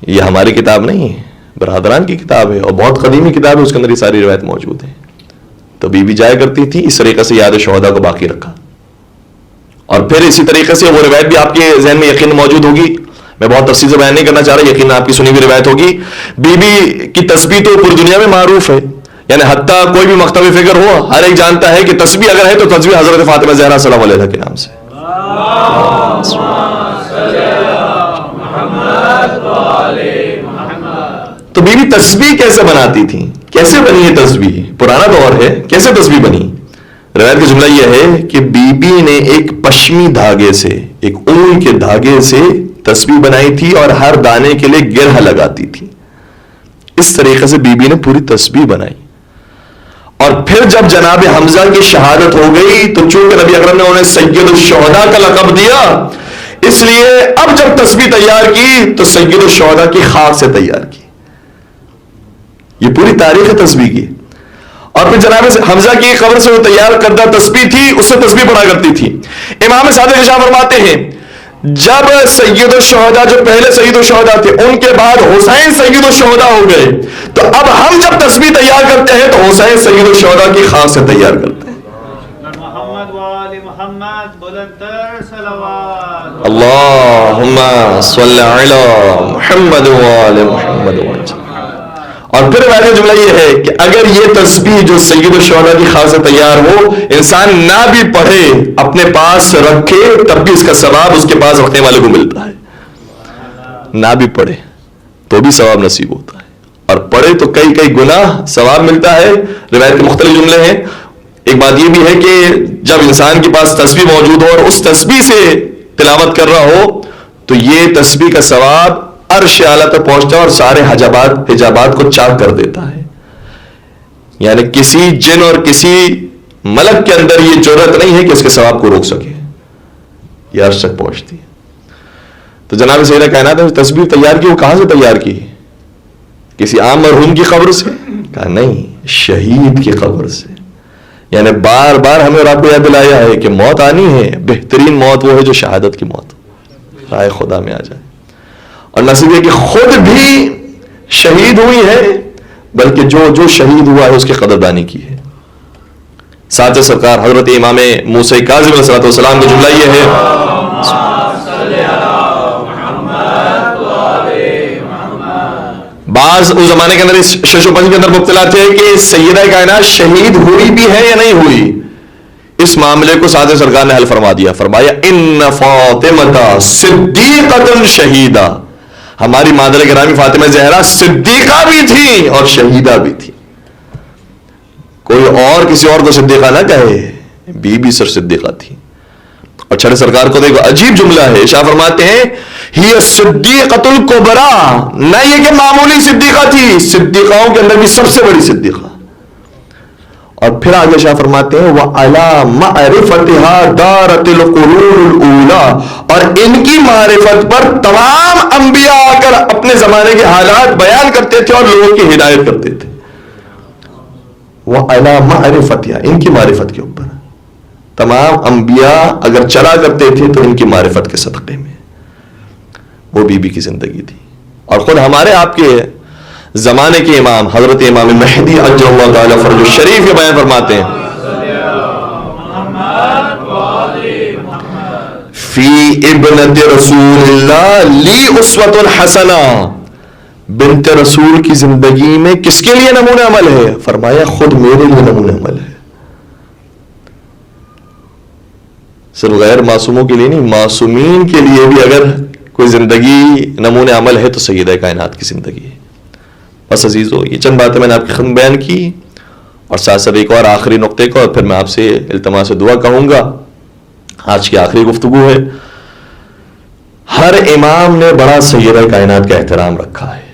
یہ ہماری کتاب نہیں ہے, برادران کی کتاب ہے اور بہت قدیمی کتاب ہے, اس کے اندر یہ ساری روایت موجود ہے. تو بی بی جایا کرتی تھی, اس طریقے سے یاد شہداء کو باقی رکھا. اور پھر اسی طریقے سے وہ روایت بھی آپ کے ذہن میں یقین موجود ہوگی, میں بہت تفصیل سے بیان نہیں کرنا چاہ رہا, یقین آپ کی سنی ہوئی روایت ہوگی. بی بی کی تسبیح تو پوری دنیا میں معروف ہے, یعنی حتیٰ کوئی بھی مکتب فکر ہو ہر ایک جانتا ہے کہ تسبیح اگر ہے تو تسبیح حضرت فاطمہ زہرا صلی اللہ علیہ کے نام سے. تو بی بی تسبیح کیسے بناتی تھی, کیسے بنی یہ تسبیح؟ پرانا دور ہے, کیسے تسبیح بنی؟ روایت کا جملہ یہ ہے کہ بی بی نے ایک پشمی دھاگے سے, ایک اون کے دھاگے سے تسبیح بنائی تھی اور ہر دانے کے لیے گرہ لگاتی تھی. اس طریقے سے بی بی نے پوری تسبیح بنائی. اور پھر جب جناب حمزہ کی شہادت ہو گئی تو چونکہ نبی اکرم نے انہیں سید الشہداء کا لقب دیا, اس لیے اب جب تسبیح تیار کی تو سید الشہداء کی خاک سے تیار کی. یہ پوری تاریخ تسبیح کی. اور پھر جناب حمزہ کی قبر سے وہ تیار کردہ تسبیح تھی, اس سے تسبیح پڑھا کرتی تھی. امام صادق شاہ فرماتے ہیں جب سید الشہداء جو پہلے سید الشہداء تھے ان کے بعد حسین سید الشہداء ہو گئے, تو اب ہم جب تسبیح تیار کرتے ہیں تو حسین سید الشہداء کی خاک سے تیار کرتے ہیں. محمد وآل محمد بلندتر صلوات. اللہم صلی علی محمد وآل محمد وآل. اور پھر واضح جملہ یہ ہے کہ اگر یہ تسبیح جو سید الشہداء کی خاک سے تیار ہو انسان نہ بھی پڑھے, اپنے پاس رکھے, تب بھی اس کا ثواب اس کے پاس رکھنے والے کو ملتا ہے. نہ بھی پڑھے تو بھی ثواب نصیب ہوتا ہے, اور پڑھے تو کئی کئی گناہ ثواب ملتا ہے. روایت کے مختلف جملے ہیں. ایک بات یہ بھی ہے کہ جب انسان کے پاس تسبیح موجود ہو اور اس تسبیح سے تلاوت کر رہا ہو تو یہ تسبیح کا ثواب عرش اعلیٰ تک پہنچتا ہے اور سارے حجابات کو چاک کر دیتا ہے. یعنی کسی جن اور کسی ملک کے اندر یہ جرأت نہیں ہے کہ اس کے ثواب کو روک سکے, یہ عرش تک پہنچتی ہے. تو جناب سیدہ کائنات نے تسبیح تیار کی, وہ کہاں سے تیار کی؟ کسی عام مرحوم کی قبر سے؟ کہا نہیں, شہید کی قبر سے. یعنی بار بار ہمیں اور آپ کو یاد دلایا ہے کہ موت آنی ہے, بہترین موت وہ ہے جو شہادت کی موت, رائے خدا میں آ جائے. اور نصیب ہے کہ خود بھی شہید ہوئی ہے, بلکہ جو شہید ہوا ہے اس کی قدردانی کی ہے. ساتھ سرکار حضرت امام موسیٰ کاظم علیہ السلام کا جملہ یہ ہے بعض اس زمانے کے اندر اس شش و پنج کے اندر مبتلا تھے کہ سیدہ کائنات شہید ہوئی بھی ہے یا نہیں ہوئی. اس معاملے کو ساتھ سرکار نے حل فرما دیا, فرمایا ان فاطمہ صدیقۃ شہیدہ, ہماری مادر گرامی فاطمہ زہرا صدیقہ بھی تھی اور شہیدہ بھی تھی. کوئی اور کسی اور کو صدیقہ نہ کہے, بی بی سر صدیقہ تھی. اور چھڑے سرکار کو دیکھو عجیب جملہ ہے، شاہ فرماتے ہیں ہی الصدیقۃ الکبریٰ، نہ یہ کہ معمولی صدیقہ تھی، صدیقاؤں کے اندر بھی سب سے بڑی صدیقہ. اور پھر آگے شاہ فرماتے ہیں وَعَلَى مَعْرِفَتِهَا دَارَتِ الْقُرُونُ الْأُولَى، اور ان کی معرفت پر تمام انبیاء آ کر اپنے زمانے کے حالات بیان کرتے تھے اور لوگوں کی ہدایت کرتے تھے. وَعَلَى مَعْرِفَتِهَا، ان کی معرفت کے اوپر تمام انبیاء اگر چلا کرتے تھے تو ان کی معرفت کے صدقے میں. وہ بی بی کی زندگی تھی. اور خود ہمارے آپ کے زمانے کے امام حضرت امام مہدی عجل اللہ تعالی فرج الشریف یہ بیان فرماتے ہیں فی ابنت رسول اللہ لی اسوۃ حسنہ، بنت رسول کی زندگی میں کس کے لیے نمونہ عمل ہے؟ فرمایا خود میرے لیے نمونہ عمل ہے. صرف غیر معصوموں کے لیے نہیں، معصومین کے لیے بھی اگر کوئی زندگی نمونہ عمل ہے تو سیدہ کائنات کی زندگی ہے. بس عزیزو، یہ چند باتیں میں نے آپ کی خدمت بیان کی، اور ساتھ ساتھ ایک اور آخری نقطے کو، اور پھر میں آپ سے التماس دعا کہوں گا. آج کی آخری گفتگو ہے. ہر امام نے بڑا سیدہ کائنات کا احترام رکھا ہے،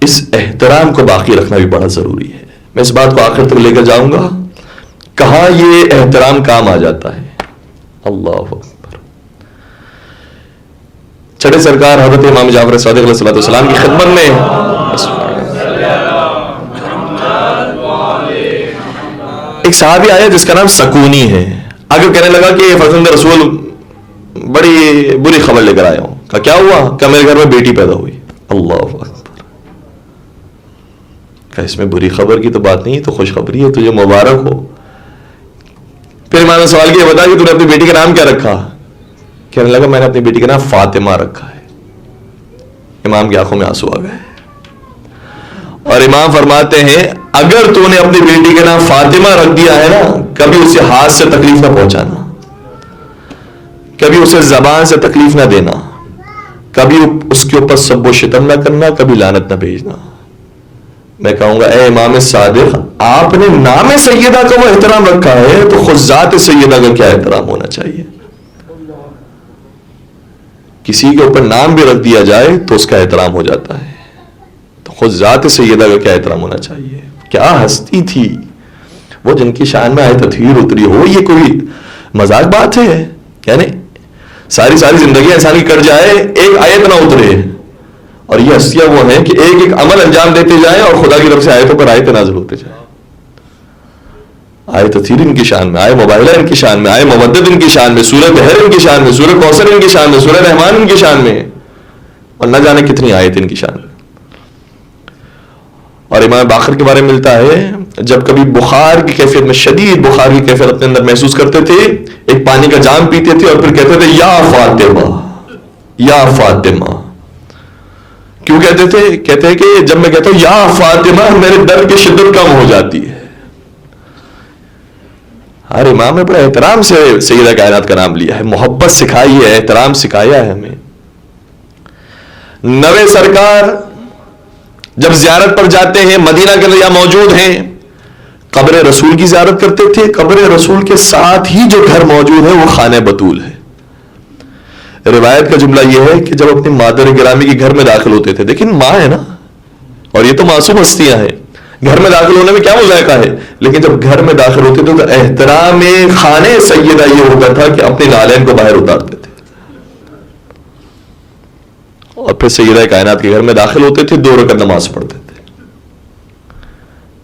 اس احترام کو باقی رکھنا بھی بڑا ضروری ہے. میں اس بات کو آخر تک لے کر جاؤں گا. کہاں یہ احترام کام آ جاتا ہے؟ اللہ اکبر. چھٹے سرکار حضرت امام جعفر صادق علیہ السلام کی خدمت میں ایک صحابی آیا جس کا نام سکونی ہے. آگے کہنے لگا کہ فرزند رسول بڑی بری خبر لے کر آیا ہوں. کہا کیا ہوا؟ کہ میرے گھر میں بیٹی پیدا ہوئی. اللہ اکبر. کہ اس میں بری خبر کی تو بات نہیں، تو خوشخبری ہے، تجھے مبارک ہو. پھر امام نے سوال کیا بتا کہ تو نے اپنی بیٹی کا نام کیا رکھا؟ کہنے لگا میں نے اپنی بیٹی کا نام فاطمہ رکھا ہے. امام کی آنکھوں میں آنسو آ گئے اور امام فرماتے ہیں اگر تو نے اپنی بیٹی کا نام فاطمہ رکھ دیا ہے نا، کبھی اسے ہاتھ سے تکلیف نہ پہنچانا، کبھی اسے زبان سے تکلیف نہ دینا، کبھی اس کے اوپر سب و شتم نہ کرنا، کبھی لعنت نہ بھیجنا. میں کہوں گا اے امام صادق، آپ نے نام سیدہ کا وہ احترام رکھا ہے تو خود ذات سیدہ کا کیا احترام ہونا چاہیے. کسی کے اوپر نام بھی رکھ دیا جائے تو اس کا احترام ہو جاتا ہے، تو خود ذات سیدہ کا کیا احترام ہونا چاہیے. کیا ہستی تھی وہ جن کی شان میں آیت تطہیر اتری ہو. یہ کوئی مذاق بات ہے؟ یعنی ساری زندگی انسان کی کٹ جائے، ایک آیت نہ اترے. اور یہ ہستیاں وہ ہیں کہ ایک ایک عمل انجام دیتے جائیں اور خدا کی طرف سے آیتوں پر آیتیں نازل ہوتے جائیں. آیت تطہیر ان کی شان میں، آئے مباہلہ ان کی شان میں، آئے مودت ان کی شان میں، سورہ بحر ان کی شان میں، سورہ کوثر ان کی شان میں، سورہ رحمان ان کی شان میں، اور نہ جانے کتنی آیت ان کی شان میں. اور امام باقر کے بارے میں ملتا ہے جب کبھی بخار کی کیفیت میں، شدید بخار کی کیفیت اپنے اندر محسوس کرتے تھے، ایک پانی کا جام پیتے تھے اور پھر کہتے تھے یا فاطمہ یا فاطمہ. کیوں کہتے تھے؟ کہتے ہیں کہ جب میں کہتا ہوں یا فاطمہ میرے درد کی شدت کم ہو جاتی ہے. ہر امام نے بڑے احترام سے سیدہ کائنات کا نام لیا ہے، محبت سکھائی ہے، احترام سکھایا ہے ہمیں. نوے سرکار جب زیارت پر جاتے ہیں، مدینہ کے اندر یہاں موجود ہیں، قبر رسول کی زیارت کرتے تھے. قبر رسول کے ساتھ ہی جو گھر موجود ہے وہ خانہ بطول ہے. روایت کا جملہ یہ ہے کہ جب اپنی مادر گرامی کے گھر میں داخل ہوتے تھے، لیکن ماں ہے نا، اور یہ تو معصوم ہستیاں ہیں، گھر میں داخل ہونے میں کیا مذائقہ ہے، لیکن جب گھر میں داخل ہوتے تھے تو احترام خانہ سیدہ یہ ہوتا تھا کہ اپنے نالین کو باہر اتارتے تھے اور پھر سیدہ کائنات کے گھر میں داخل ہوتے تھے، 2 رکعت نماز پڑھتے تھے.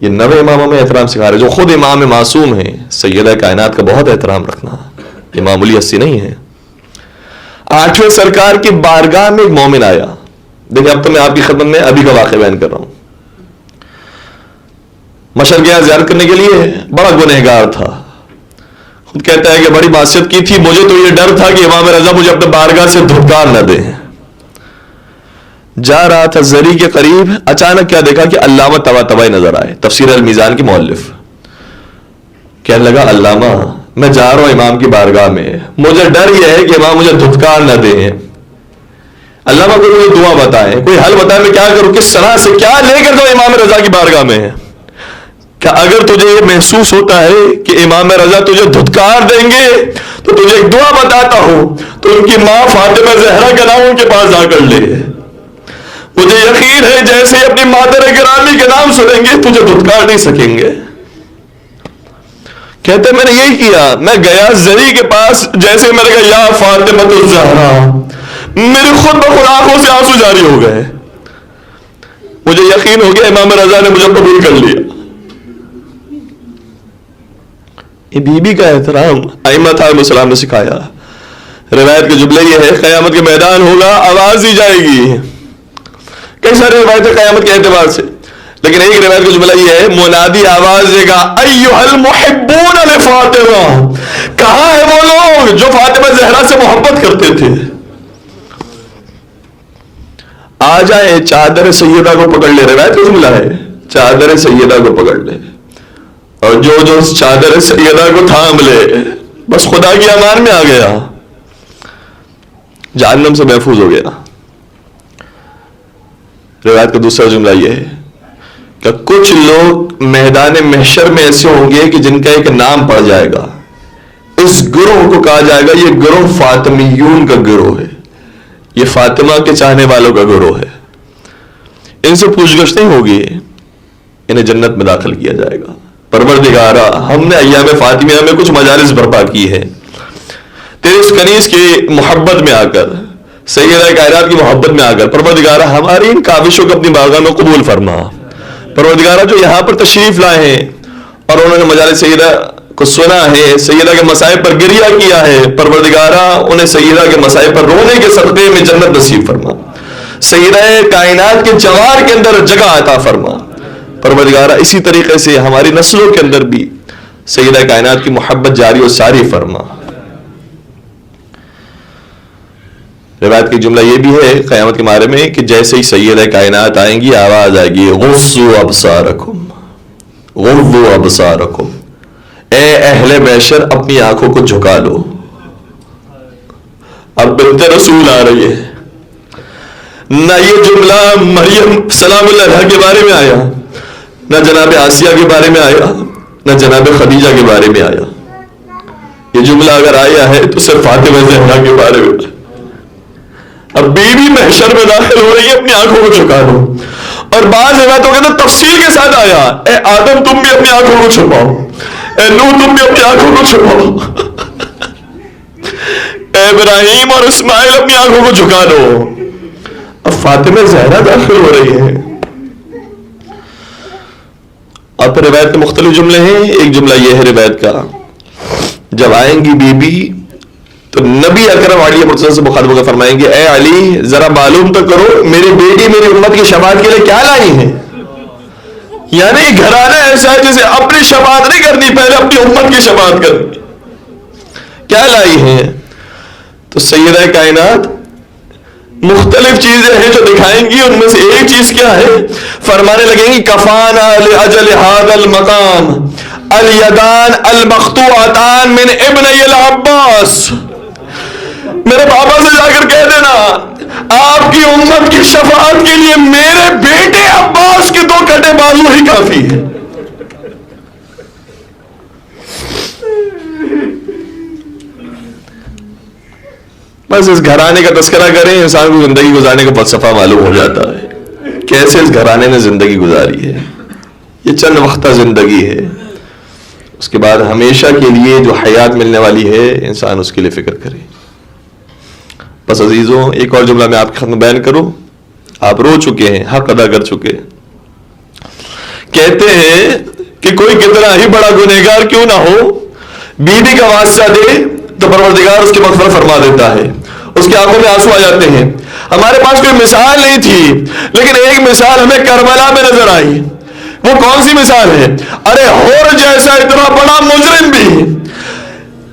یہ نوے اماموں میں احترام سکھا رہے جو خود امام معصوم ہیں. سیدہ کائنات کا بہت احترام رکھنا، یہ معمولی ہستی نہیں ہے. 8ویں سرکار کی بارگاہ میں ایک مومن آیا. دیکھیں اب تو میں آپ کی خدمت میں ابھی کا واقعہ بیان کر رہا ہوں. مشر گیا زیارت کرنے کے لیے، بڑا گنہگار تھا، خود کہتا ہے کہ بڑی معصیت کی تھی، مجھے تو یہ ڈر تھا کہ امام رضا مجھے اپنے بارگاہ سے دھتکار نہ دیں. جا رہا تھا زری کے قریب، اچانک کیا دیکھا کہ علامہ طباطبائی نظر آئے، تفسیر المیزان کے مؤلف. کہنے لگا علامہ میں جا رہا ہوں امام کی بارگاہ میں، مجھے ڈر یہ ہے کہ امام مجھے دھتکار نہ دیں. علامہ کو کوئی دعا بتائیں، کوئی حل بتائیں، میں کیا کروں، کس طرح سے کیا لے کر جاؤں امام رضا کی بارگاہ میں. کہ اگر تجھے یہ محسوس ہوتا ہے کہ امام رضا تجھے دھتکار دیں گے تو تجھے ایک دعا بتاتا ہوں، تو ان کی ماں فاطمہ زہرا کا نام ان کے پاس جا کر لے. مجھے یقین ہے جیسے ہی اپنی مادر گرامی کے نام سنیں گے تجھے دھتکار نہیں سکیں گے. کہتے میں نے یہی کیا، میں گیا زری کے پاس، جیسے میں نے کہا یا فاطمہ الزہرا، میری خود بخود آنکھوں سے آنسو جاری ہو گئے. مجھے یقین ہو گیا امام رضا نے مجھے قبول کر لیا. یہ بی بی کا احترام ائمہ علیہ السلام نے سکھایا. روایت کے جملے یہ ہے، قیامت کے میدان ہوگا، آواز دی جائے گی. کئی ساری روایتیں قیامت کے اعتبار سے، لیکن ایک روایت کا جملہ یہ ہے، منادی آواز دے گا ایھا المحبون لفاطمہ، کہاں ہے وہ لوگ جو فاطمہ زہرا سے محبت کرتے تھے؟ آ جائے چادر سیدہ کو پکڑ لے. روایت کا جملہ ہے، چادر سیدہ کو پکڑ لے، اور جو اس چادر سیدہ کو تھام لے بس خدا کی امان میں آ گیا، جہنم سے محفوظ ہو گیا. روایت کا دوسرا جملہ یہ ہے کہ کچھ لوگ میدان محشر میں ایسے ہوں گے کہ جن کا ایک نام پڑ جائے گا، اس گروہ کو کہا جائے گا یہ گروہ فاطمیون کا گروہ ہے، یہ فاطمہ کے چاہنے والوں کا گروہ ہے. ان سے پوچھ گچھ نہیں ہوگی، انہیں جنت میں داخل کیا جائے گا. پروردگارا، ہم نے ایام فاطمیہ میں کچھ مجالس برپا کی ہے، تیرے اس کنیز کی محبت میں آ کر، سیدہ کائنات کی محبت میں آ کر پروردگارا ہماری ان کاوشوں کو اپنی بارگاہ میں قبول فرما. پروردگارا جو یہاں پر تشریف لائے ہیں اور انہوں نے مجالس سیدہ کو سنا ہے، سیدہ کے مصائب پر گریہ کیا ہے، پروردگارا انہیں سیدہ کے مصائب پر رونے کے صدقے میں جنت نصیب فرما. سیدہ کائنات کے جوار کے اندر جگہ عطا فرما. پروردگارا اسی طریقے سے ہماری نسلوں کے اندر بھی سیدہ کائنات کی محبت جاری و ساری فرما. روایت کی جملہ یہ بھی ہے قیامت کے بارے میں کہ جیسے ہی سیدہ کائنات آئیں گی آواز آئے گی غضوا ابصارکم، غضوا ابصارکم، اے اہل محشر اپنی آنکھوں کو جھکا لو. اب بنت رسول آ رہی ہے. نہ یہ جملہ مریم سلام اللہ علیہا کے بارے میں آیا، نہ جناب آسیہ کے بارے میں آیا، نہ جناب خدیجہ کے بارے میں آیا. یہ جملہ اگر آیا ہے تو صرف فاطمہ زہرا کے بارے میں. اب بیوی محشر میں داخل ہو رہی ہے، اپنی آنکھوں کو جھکا دو. اور بعض روایتوں کے اندر تفصیل کے ساتھ آیا، اے آدم تم بھی اپنی آنکھوں کو چھپاؤ، اے نوح تم بھی اپنی آنکھوں کو چھپاؤ، اے ابراہیم اور اسماعیل اپنی آنکھوں کو جھکا دو. اب فاطمہ زہرا داخل ہو رہی ہے. اب روایت کے مختلف جملے ہیں. ایک جملہ یہ ہے روایت کا، جب آئیں گی بی بی تو نبی اکرم علیہ مرتضی سے مخاطب ہو کر فرمائیں گے، اے علی ذرا معلوم تو کرو میری بیٹی میری امت کی شفاعت کے لیے کیا لائی ہے. یعنی گھرانہ ایسا ہے جسے اپنی شفاعت نہیں کرنی، پہلے اپنی امت کی شفاعت کرنی. کیا لائی ہے؟ تو سیدہ کائنات مختلف چیزیں ہیں جو دکھائیں گی. ان میں سے ایک چیز کیا ہے؟ فرمانے لگیں گی کفانا لاجل ھذا المقام الیدان المقطوعتان من ابنی العباس. میرے بابا سے جا کر کہہ دینا آپ کی امت کی شفاعت کے لیے میرے بیٹے عباس کے 2 کٹے بازو ہی کافی ہے. بس اس گھرانے کا تذکرہ کریں انسان کو زندگی گزارنے کا فلسفہ معلوم ہو جاتا ہے، کیسے اس گھرانے نے زندگی گزاری ہے. یہ چند وقتہ زندگی ہے، اس کے بعد ہمیشہ کے لیے جو حیات ملنے والی ہے انسان اس کے لیے فکر کرے. بس عزیزوں ایک اور جملہ میں آپ کے خدمت بیان کروں. آپ رو چکے ہیں، حق ادا کر چکے. کہتے ہیں کہ کوئی کتنا ہی بڑا گنہگار کیوں نہ ہو، بیوی کا واسطہ دے تو پروردگار اس کی مغفرت فرما دیتا ہے، اس کی آنکھوں میں آنسو آ جاتے ہیں. ہمارے پاس کوئی مثال نہیں تھی، لیکن ایک مثال ہمیں کربلا میں نظر آئی. وہ کون سی مثال ہے؟ ارے ہور جیسا اتنا بڑا مجرم بھی،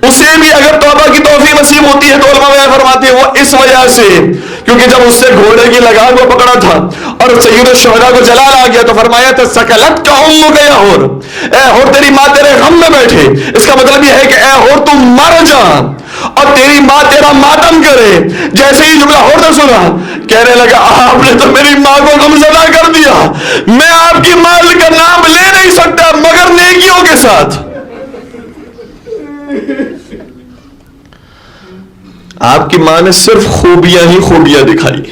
اسے بھی اگر توبہ کی توفیق نصیب ہوتی ہے تو علماء بیان فرماتے ہیں وہ اس وجہ سے کیونکہ جب اس سے گھوڑے کی لگام کو پکڑا تھا اور سید الشہداء کو جلال آ گیا تو فرمایا تھا سکلت کا امک یا ہور، اے ہور تیری ماں تیرے غم میں بیٹھے. اس کا مطلب یہ ہے کہ اے ہور تم مر جا اور تیری ماں تیرا ماتم کرے. جیسے ہی جملہ ہور نے سنا کہنے لگا آپ نے تو میری ماں کو غمزدہ کر دیا، میں آپ کی ماں کا نام لے نہیں سکتا مگر ساتھ. آپ کی ماں نے صرف خوبیاں ہی خوبیاں دکھائی.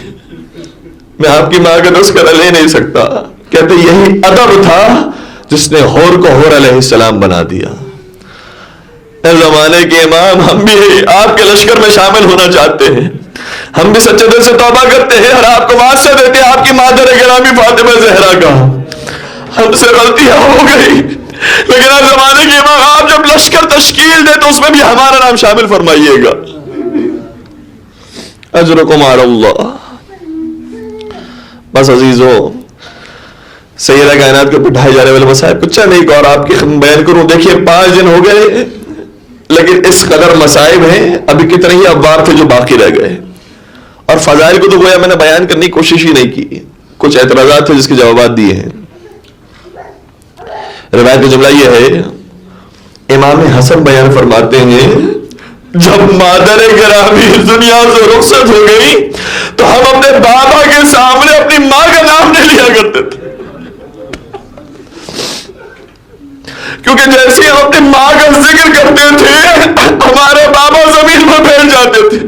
میں آپ کی ماں کا تذکرہ لے نہیں سکتا. کہتے یہی ادب تھا جس نے حور کو حور علیہ السلام بنا دیا. اس زمانے کے امام ہم بھی آپ کے لشکر میں شامل ہونا چاہتے ہیں. ہم بھی سچے دل سے توبہ کرتے ہیں اور آپ کو واسطہ دیتے ہیں آپ کی مادر گرامی فاطمہ زہرا کا. ہم سے غلطیاں ہو گئی لیکن اس زمانے کے امام آپ جب لشکر تشکیل دے تو اس میں بھی ہمارا نام شامل فرمائیے گا. اجرکم علی اللہ. بس عزیزو سیدہ کائنات کو پٹھائے جانے والے مصائب کچھ نہیں اور آپ کی بیان کروں. دیکھیے 5 دن ہو گئے لیکن اس قدر مصائب ہیں. ابھی کتنے ہی ابواب تھے جو باقی رہ گئے اور فضائل کو تو گویا میں نے بیان کرنے کی کوشش ہی نہیں کی. کچھ اعتراضات تھے جس کے جوابات دیے ہیں. روایت کا جملہ یہ ہے امام حسن بیان فرماتے ہیں جب مادر گرامی اس دنیا سے رخصت ہو گئی تو ہم اپنے بابا کے سامنے اپنی ماں کا نام نہیں لیا کرتے تھے کیونکہ جیسے ہم اپنی ماں کا ذکر کرتے تھے ہمارے بابا زمین میں پھیل جاتے تھے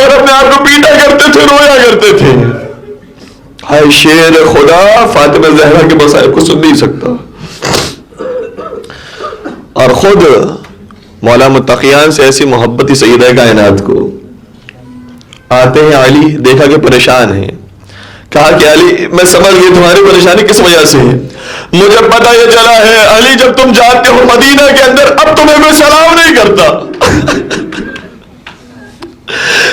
اور اپنے آپ کو پیٹا کرتے تھے رویا کرتے تھے. ہائے شیر خدا فاطمہ زہرا کے مصائب کو سن نہیں سکتا. اور خود مولا متقیان سے ایسی محبت ہی سیدہ کائنات کو. آتے ہیں علی دیکھا کہ پریشان ہیں. کہا کہ علی میں سمجھ گئی تمہاری پریشانی کس وجہ سے ہے. مجھے پتہ یہ چلا ہے علی جب تم جاتے ہو مدینہ کے اندر اب تمہیں کوئی سلام نہیں کرتا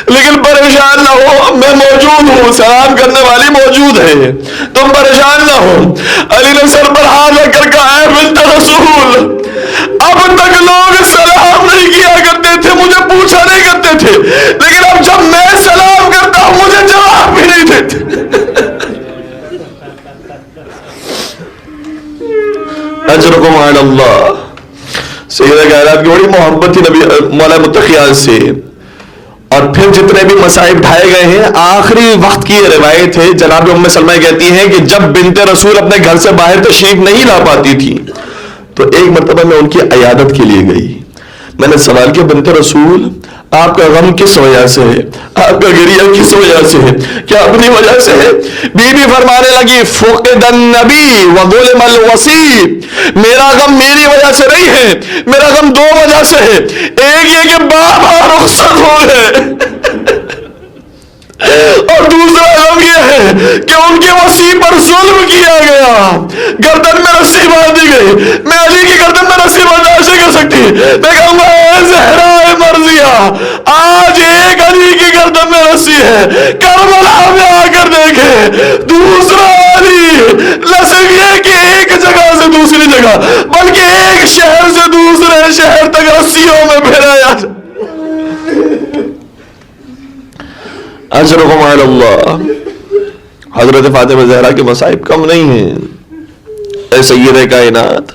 لیکن پریشان نہ ہو میں موجود ہوں. سلام کرنے والی موجود ہے تم پریشان نہ ہو. علی نے سر پر ہاتھ رکھ کر کہا اے بنت رسول اب تک لوگ سلام نہیں کیا کرتے تھے مجھے پوچھا نہیں کرتے تھے لیکن اب جب میں سلام کرتا ہوں مجھے جواب بھی نہیں دیتے. اجرکم علی اللہ. سیدہ کائنات کی بڑی محبت تھی نبی مولا متقیان سے. اور پھر جتنے بھی مصائب ڈھائے گئے ہیں آخری وقت کی یہ روایت ہے جناب ام سلمہ کہتی ہیں کہ جب بنت رسول اپنے گھر سے باہر تشریف نہیں لا پاتی تھی تو ایک مرتبہ میں ان کی عیادت کے لیے گئی. میں نے سوال کیا بنت رسول آپ کا غم کس وجہ سے ہے آپ کا گریہ کس وجہ سے ہے کیا اپنی وجہ سے ہے. بی بی فرمانے لگی فقد النبی وظلم الوصی میرا غم میری وجہ سے نہیں ہے میرا غم 2 وجہ سے ہے. ایک یہ کہ بابا رخصت ہو گئے اور دوسرا غم یہ ہے کہ ان کے وصی پر ظلم کیا گیا. گردن میں رسی باندھ دی گئی. میں علی کی گردن میں رسی برداشت نہیں کر سکتی. میں کہوں گا اے زہرا مرضیہ آج ایک علی کی گردن میں رسی ہے کربلا میں آ کر دیکھے دوسرا علی لسک یہ کہ ایک جگہ سے دوسری جگہ بلکہ ایک شہر سے دوسرے شہر تک رسیوں میں پھیلایا. اجرکم علی اللہ. حضرت فاطمہ زہرا کے مصائب کم نہیں ہیں. اے سیدہ کائنات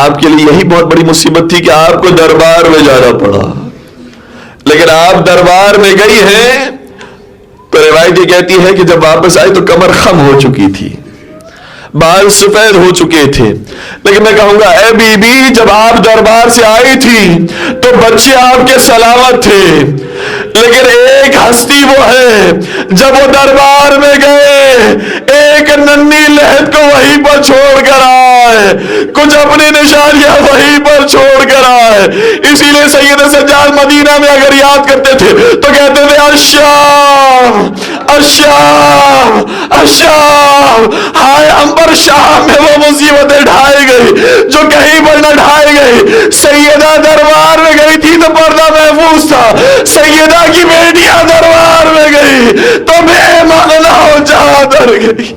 آپ کے لیے یہی بہت بڑی مصیبت تھی کہ آپ کو دربار میں جانا پڑا لیکن آپ دربار میں گئی ہیں تو روایت یہ کہتی ہے کہ جب واپس آئی تو کمر خم ہو چکی تھی بال سفید ہو چکے تھے. لیکن میں کہوں گا اے بی بی جب آپ دربار سے آئی تھی تو بچے آپ کے سلامت تھے لیکن ایک ہستی وہ ہے جب وہ دربار میں گئے ایک ننھی لہد کو وہیں پر چھوڑ کر آئے کچھ اپنی نشانیاں وہیں پر چھوڑ کر آئے. اسی لیے سید سجاد مدینہ میں اگر یاد کرتے تھے تو کہتے تھے الشام الشام الشام. ہائے ہم پر شام میں وہ مصیبتیں ڈھائی گئی جو کہیں پر نہ ڈھائی گئی. سیدہ دربار میں گئی تھی تو پردہ محفوظ تھا. سیدہ کی بیٹیاں دربار میں گئی تو بے مغنا ہو چادر گئی.